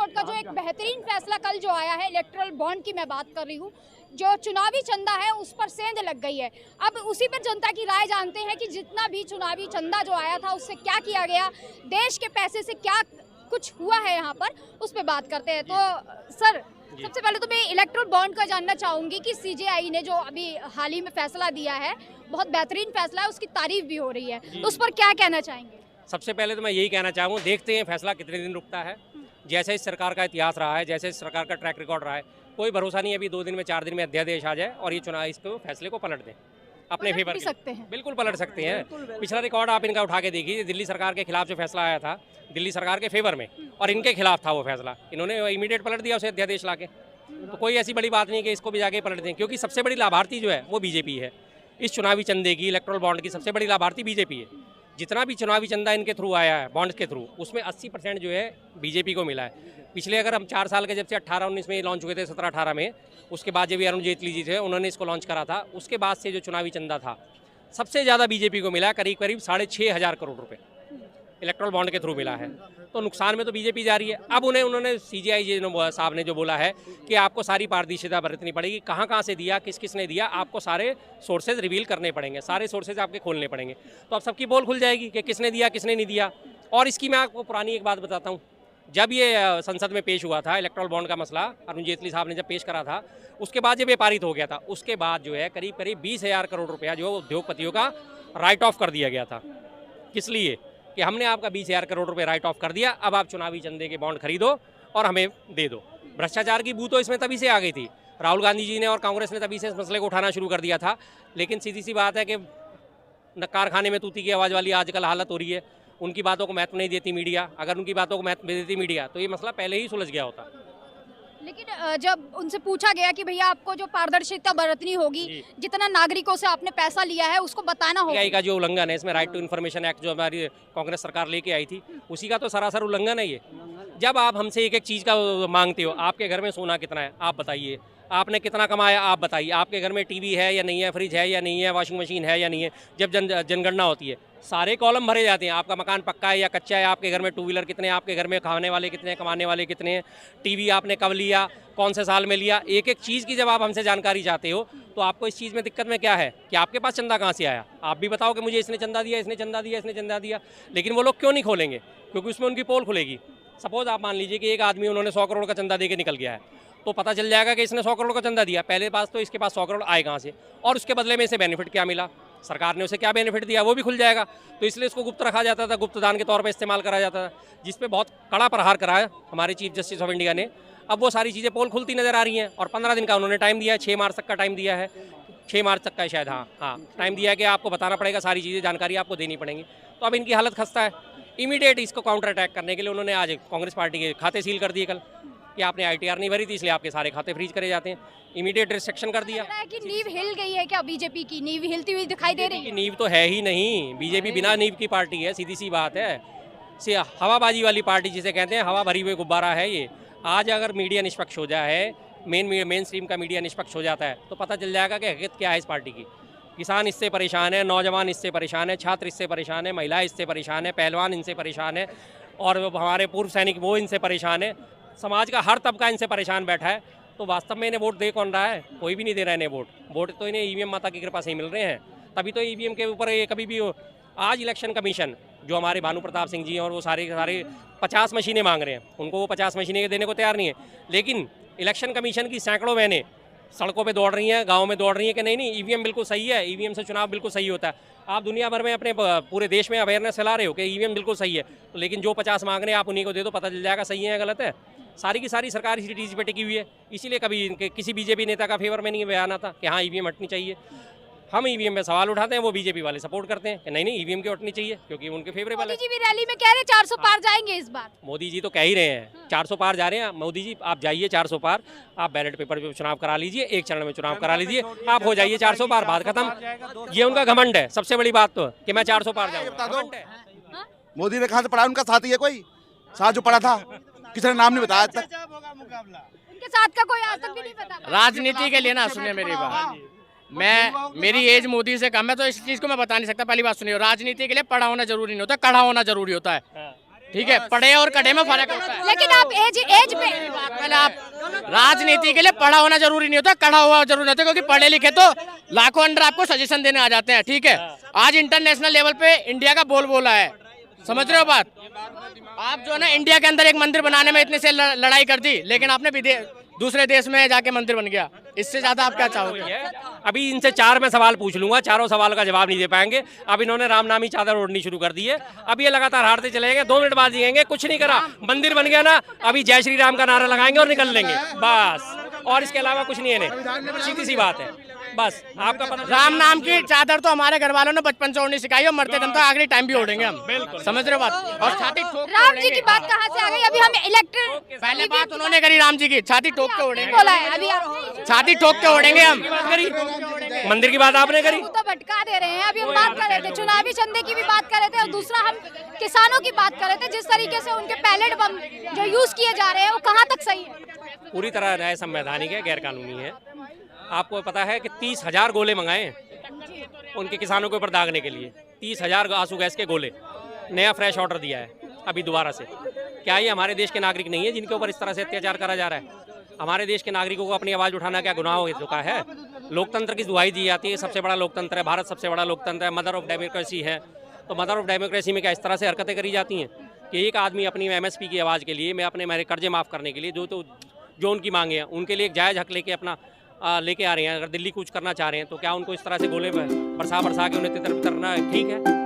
Court का जो एक बेहतरीन फैसला कल जो आया है, इलेक्टोरल बॉन्ड की मैं बात कर रही हूँ, जो चुनावी चंदा है उस पर सेंध लग गई है। अब उसी पर जनता की राय जानते हैं कि जितना भी चुनावी चंदा जो आया था उससे क्या किया गया, देश के पैसे से क्या कुछ हुआ है यहाँ पर, उस पर बात करते हैं। तो सर, सबसे पहले तो मैं इलेक्टोरल बॉन्ड का जानना चाहूँगी कि सीजेआई ने जो अभी हाल ही में फैसला दिया है, बहुत बेहतरीन फैसला है, उसकी तारीफ भी हो रही है, तो उस पर क्या कहना चाहेंगे? सबसे पहले तो मैं यही कहना चाहूँगा, देखते हैं फैसला कितने दिन रुकता है। जैसे इस सरकार का इतिहास रहा है, जैसे इस सरकार का ट्रैक रिकॉर्ड रहा है, कोई भरोसा नहीं है अभी 2 दिन में 4 दिन में अध्यादेश आ जाए और ये चुनाव इसको फैसले को पलट दें अपने फेवर भी सकते हैं। बिल्कुल पलट सकते हैं। पिछला रिकॉर्ड आप इनका उठा के देखिए, दिल्ली सरकार के खिलाफ जो फैसला आया था, दिल्ली सरकार के फेवर में और इनके खिलाफ था वो फैसला, इन्होंने इमीडिएट पलट दिया उसे अध्यादेश ला के। तो कोई ऐसी बड़ी बात नहीं कि इसको भी जाके पलट दें, क्योंकि सबसे बड़ी लाभार्थी जो है वो बीजेपी है। इस चुनावी चंदे की, इलेक्ट्रल बॉन्ड की सबसे बड़ी लाभार्थी बीजेपी है। जितना भी चुनावी चंदा इनके थ्रू आया है, बॉन्ड्स के थ्रू, उसमें 80% जो है बीजेपी को मिला है। पिछले अगर हम 4 साल के, जब से 18-19 में लॉन्च हुए थे, 17-18 में, उसके बाद जब अरुण जेटली जी थे उन्होंने इसको लॉन्च करा था, उसके बाद से जो चुनावी चंदा था सबसे ज़्यादा बीजेपी को मिला, करीब 6,500 करोड़ रुपये इलेक्ट्रल बॉन्ड के थ्रू मिला है। तो नुकसान में तो बीजेपी जा रही है। अब उन्होंने सीजेआई जी साहब ने जो बोला है कि आपको सारी पारदर्शिता बरतनी पड़ेगी, कहाँ कहाँ से दिया, किस किस ने दिया, आपको सारे सोर्सेज रिवील करने पड़ेंगे, सारे सोर्सेज आपके खोलने पड़ेंगे। तो अब सबकी पोल खुल जाएगी कि किसने दिया, किसने नहीं दिया। और इसकी मैं आपको पुरानी एक बात बताता हूँ, जब ये संसद में पेश हुआ था इलेक्ट्रल बॉन्ड का मसला, अरुण जेटली साहब ने जब पेश करा था, उसके बाद जब ये पारित हो गया था, उसके बाद जो है करीब 20,000 करोड़ रुपया जो उद्योगपतियों का राइट ऑफ कर दिया गया था। किस लिए? कि हमने आपका 20,000 करोड़ रुपए राइट ऑफ कर दिया, अब आप चुनावी चंदे के बॉन्ड खरीदो और हमें दे दो। भ्रष्टाचार की बू तो इसमें तभी से आ गई थी, राहुल गांधी जी ने और कांग्रेस ने तभी से इस मसले को उठाना शुरू कर दिया था। लेकिन सीधी सी बात है कि कारखाने में तूती की आवाज़ वाली आजकल हालत हो रही है, उनकी बातों को महत्व नहीं देती मीडिया। अगर उनकी बातों को महत्व देती मीडिया तो ये मसला पहले ही सुलझ गया होता। लेकिन जब उनसे पूछा गया कि भैया आपको जो पारदर्शिता बरतनी होगी, जितना नागरिकों से आपने पैसा लिया है उसको बताना होगा, का जो उल्लंघन है इसमें, राइट टू इन्फॉर्मेशन एक्ट जो हमारी कांग्रेस सरकार लेके आई थी, उसी का तो सरासर उल्लंघन है ये। जब आप हमसे एक एक चीज़ का मांगते हो, आपके घर में सोना कितना है आप बताइए, आपने कितना कमाया आप बताइए, आपके घर में टीवी है या नहीं है, फ्रिज है या नहीं है, वॉशिंग मशीन है या नहीं है। जब जनगणना होती है सारे कॉलम भरे जाते हैं, आपका मकान पक्का है या कच्चा है, आपके घर में 2 व्हीलर कितने हैं, आपके घर में खाने वाले कितने हैं, कमाने वाले कितने हैं, टीवी आपने कब लिया, कौन से साल में लिया, एक एक चीज़ की जब आप हमसे जानकारी चाहते हो तो आपको इस चीज़ में दिक्कत में क्या है कि आपके पास चंदा कहाँ से आया। आप भी बताओ कि मुझे इसने चंदा दिया, इसने चंदा दिया, इसने चंदा दिया, लेकिन वो लोग क्यों नहीं खोलेंगे? क्योंकि उसमें उनकी पोल खुलेगी। सपोज आप मान लीजिए कि एक आदमी उन्होंने 100 करोड़ का चंदा दे के निकल गया है, तो पता चल जाएगा कि इसने 100 करोड़ का चंदा दिया। पहले पास तो इसके पास 100 करोड़ आए कहाँ से और उसके बदले में इसे बेनिफिट क्या मिला, सरकार ने उसे क्या बेनिफिट दिया, वो भी खुल जाएगा। तो इसलिए इसको गुप्त रखा जाता था, गुप्त दान के तौर पर इस्तेमाल करा जाता था, जिस पे बहुत कड़ा प्रहार करा है हमारे चीफ जस्टिस ऑफ इंडिया ने। अब वो सारी चीज़ें पोल खुलती नजर आ रही हैं और 15 दिन का उन्होंने टाइम दिया है, 6 मार्च तक का टाइम दिया है, 6 मार्च तक का शायद, हाँ टाइम दिया है कि आपको बताना पड़ेगा, सारी चीज़ें जानकारी आपको देनी पड़ेंगी। तो अब इनकी हालत खस्ता है। इमीडिएट इसको काउंटर अटैक करने के लिए उन्होंने आज कांग्रेस पार्टी के खाते सील कर दिए कल, कि आपने ITR नहीं भरी थी इसलिए आपके सारे खाते फ्रीज करे जाते हैं। इमीडिएट रिस्ट्रिक्शन कर दिया। कि नींव हिल गई है क्या? बीजेपी की नींव हिलती हुई दिखाई दे रही है? नींव तो है ही नहीं, बीजेपी बिना नींव की पार्टी है, सीधी सी बात है। हवाबाजी वाली पार्टी जिसे कहते हैं, हवा भरी हुई गुब्बारा है ये। आज अगर मीडिया निष्पक्ष हो जाए, मेन स्ट्रीम का मीडिया निष्पक्ष हो जाता है तो पता चल जाएगा कि हकीकत क्या है इस पार्टी की। किसान इससे परेशान है, नौजवान इससे परेशान है, छात्र इससे परेशान है, महिला इससे परेशान है, पहलवान इनसे परेशान है और हमारे पूर्व सैनिक वो इनसे परेशान है, समाज का हर तबका इनसे परेशान बैठा है। तो वास्तव में इन्हें वोट दे कौन रहा है? कोई भी नहीं दे रहा है इन्हें वोट तो इन्हें EVM माता की कृपा से ही मिल रहे हैं। तभी तो EVM के ऊपर ये कभी भी आज इलेक्शन कमीशन जो हमारे भानु प्रताप सिंह जी हैं और वो सारे 50 मशीनें मांग रहे हैं, उनको वो 50 मशीनें देने को तैयार नहीं है। लेकिन इलेक्शन कमीशन की सैकड़ों वैनें सड़कों पे दौड़ रही हैं, गाँव में दौड़ रही हैं कि नहीं EVM बिल्कुल सही है, EVM से चुनाव बिल्कुल सही होता है। आप दुनिया भर में अपने पूरे देश में अवेयरनेस फैला रहे हो कि EVM बिल्कुल सही है, तो लेकिन जो 50 मांग रहे हैं आप उन्हीं को दे दो, पता चल जाएगा सही है या गलत है। सारी की सारी सरकार इसी चीज़ पे टिकी हुई है। इसीलिए कभी किसी बीजेपी नेता का फेवर में नहीं बयान आता कि हाँ EVM हटनी चाहिए। हम EVM में सवाल उठाते हैं, वो बीजेपी वाले सपोर्ट करते हैं कि नहीं EVM की हटनी चाहिए क्योंकि उनके फेवरेबल है। मोदी जी भी रैली में कह रहे 400 पार जाएंगे इस बार। मोदी जी तो कह ही रहे हैं 400 पार जा रहे हैं। मोदी जी आप जाइए 400 पार, आप बैलेट पेपर पे चुनाव करा लीजिए, एक चरण में चुनाव करा लीजिए, आप हो जाइए 400 पार, बात खत्म। ये उनका घमंड है, सबसे बड़ी बात तो कि मैं 400 पार जाऊंगा। मोदी ने कहा पढ़ा, उनका साथी है कोई साथ जो पढ़ा था, किसी ने नाम नहीं बताया आज तक। उनके साथ का कोई आज तक भी नहीं पता। राजनीति के लिए ना, सुनिए मेरी बात, मेरी एज मोदी से कम है तो इस चीज को मैं बता नहीं सकता। पहली बात सुनिए, राजनीति के लिए पढ़ा होना जरूरी नहीं होता, कड़ा होना जरूरी होता है। ठीक है, पढ़े और कढ़े में फर्क होता है। लेकिन आप एज पे पहले आप राजनीति के लिए पढ़ा होना जरूरी नहीं होता, कढ़ा हुआ जरूरी होता है, क्योंकि पढ़े लिखे तो लाखों अंडर आपको सजेशन देने आ जाते हैं। ठीक है, आज इंटरनेशनल लेवल पे इंडिया का बोला है, समझ रहे हो बात? आप जो है ना इंडिया के अंदर एक मंदिर बनाने में इतने से लड़ाई कर दी, लेकिन आपने दूसरे देश में जाके मंदिर बन गया। इससे ज्यादा आप क्या चाहोगे? अभी इनसे 4 मैं सवाल पूछ लूंगा, चारों सवाल का जवाब नहीं दे पाएंगे। अब इन्होंने रामनामी चादर ओढ़नी शुरू कर दी है, अब ये लगातार हारते चलेंगे। 2 मिनट बाद दिएंगे, कुछ नहीं करा, मंदिर बन गया ना, अभी जय श्री राम का नारा लगाएंगे और निकल लेंगे बस, और इसके अलावा कुछ नहीं है इन्हें। सीधी सी बात है, बस आपका पता। राम नाम की चादर तो हमारे घर वालों ने बचपन से ओढ़नी सिखाई, और मरते दम तक आखिरी टाइम भी ओढ़ेंगे हम, समझ रहे हो बात? और छाती ठोक के राम जी की बात कहाँ से आ गई? अभी हम इलेक्ट्रिक पहले बात उन्होंने करी राम जी की, छाती ठोक के ओढ़ेंगे, बोला है अभी आप छाती ठोक के ओढ़ेंगे हम। मंदिर की बात आपने करी, तो भटका दे रहे हैं। अभी हम बात कर रहे थे चुनावी चंदे की भी बात कर रहे थे, और दूसरा हम किसानों की बात कर रहे थे। जिस तरीके से उनके पैलेट बम जो यूज किए जा रहे हैं वो कहाँ तक सही है? पूरी तरह गैर संवैधानिक है, गैर कानूनी है। आपको पता है कि 30,000 गोले मंगाए हैं उनके किसानों के ऊपर दागने के लिए, 30,000 आंसू गैस के गोले, नया फ्रेश ऑर्डर दिया है अभी दोबारा से। क्या ये हमारे देश के नागरिक नहीं है जिनके ऊपर इस तरह से अत्याचार करा जा रहा है? हमारे देश के नागरिकों को अपनी आवाज़ उठाना क्या गुनाह हो चुका है? लोकतंत्र की दुहाई दी जाती है, सबसे बड़ा लोकतंत्र है भारत, सबसे बड़ा लोकतंत्र है, मदर ऑफ डेमोक्रेसी है। तो मदर ऑफ डेमोक्रेसी में क्या इस तरह से हरकतें करी जाती हैं कि एक आदमी अपनी MSP की आवाज़ के लिए, मैं अपने मेरे कर्जे माफ़ करने के लिए, जो उनकी मांगे हैं उनके लिए एक जायज़ हक लेके अपना लेके आ रहे हैं। अगर दिल्ली कूच करना चाह रहे हैं तो क्या उनको इस तरह से गोले बरसा के उन्हें तितर बितरना ठीक है?